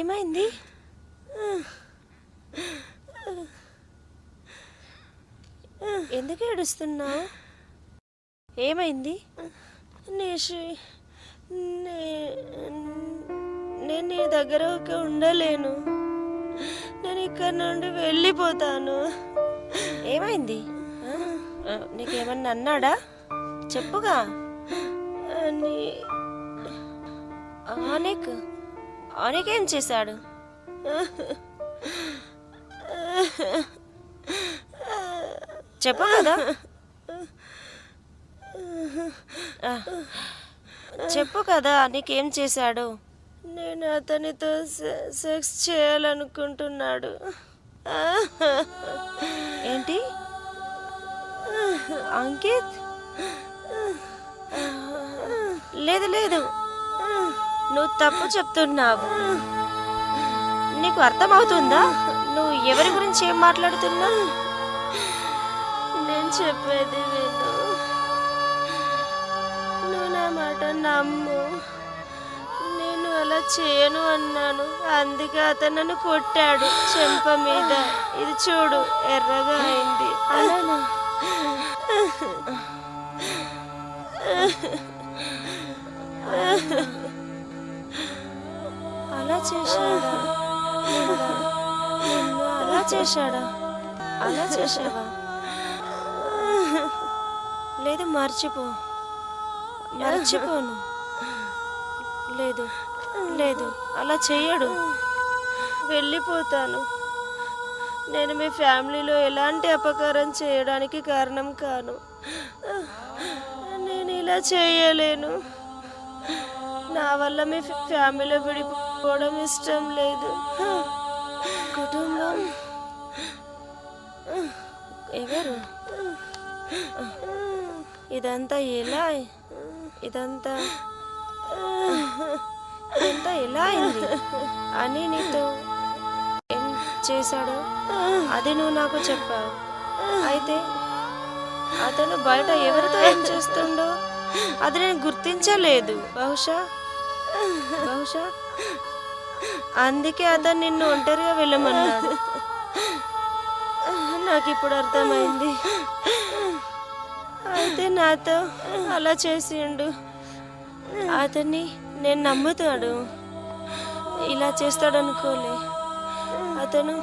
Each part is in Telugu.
ఏమైంది? ఎందుకు ఏడుస్తున్నావు? ఏమైంది? నిషి, నేను నీ దగ్గర ఉండలేను. నేను ఇక్కడ నుండి వెళ్ళిపోతాను. ఏమైంది? నీకేమన్నా అన్నాడా? చెప్పుగా. ఆనిక్ ఏం చేశాడు? చెప్పు కదా, చెప్పు కదా, నీకేం చేశాడు? నేను అతనితో సెక్స్ చేయాలనుకుంటున్నాడు. ఏంటి అంకిత్? లేదు లేదు, నువ్వు తప్పు చెప్తున్నావు. నీకు అర్థమవుతుందా నువ్వు ఎవరి గురించి ఏం మాట్లాడుతున్నావు? నేను చెప్పేది విను, నువ్వు నా మాట నమ్ము. నేను అలా చేయను అన్నాను, అందుకే అతను నన్ను కొట్టాడు చెంప మీద. ఇది చూడు, ఎర్రగా అయింది. అలానా? అలా చేశాడా? అలా చేశాడా? అలా చేశావా? లేదు, మర్చిపోను. లేదు లేదు, అలా చెయ్యడు. వెళ్ళిపోతాను. నేను మీ ఫ్యామిలీలో ఎలాంటి అపకారం చేయడానికి కారణం కాను. నేను ఇలా చేయలేను. నా వల్ల మీ ఫ్యామిలీలో విడిపోవడం ఇష్టం లేదు. కుటుంబం ఎవరు? ఇదంతా ఎలా అయింది అని నీతో ఏం చేశాడో అది నువ్వు నాకు చెప్పావు. అయితే అతను బయట ఎవరితో ఏం చేస్తుండో అది నేను గుర్తించలేదు. బహుశా అందుకే అతను నిన్ను ఒంటరిగా వెళ్ళమన్నాడు. నాకు ఇప్పుడు అర్థమైంది. అయితే నాతో అలా చేసిండు. అతన్ని నేను నమ్ముతాడు. ఇలా చేస్తాడనుకోలే. అతను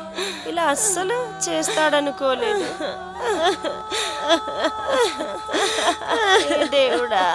ఇలా అస్సలు చేస్తాడనుకోలేదు. దేవుడా,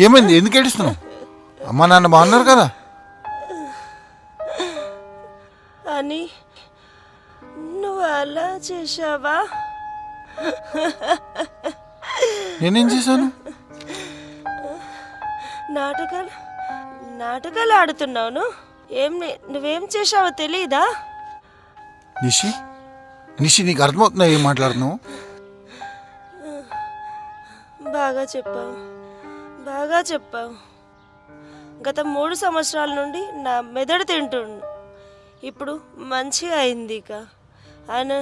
ఏమైంది? ఎందుకు ఏడుస్తున్నావు? అమ్మా నాన్న బాగున్నారు కదా? అని నువ్వు అలా చేశావా? నేనేం చేశాను? నాటకాలు ఆడుతున్నావు. నువ్వేం చేశావో తెలీదా? నిషి నీకు అర్థమవుతుందా ఏం మాట్లాడుతున్నావు? బాగా చెప్పావు. గత 3 సంవత్సరాల నుండి నా మెదడు తింటుండు. ఇప్పుడు మంచిగా అయింది. ఇక అని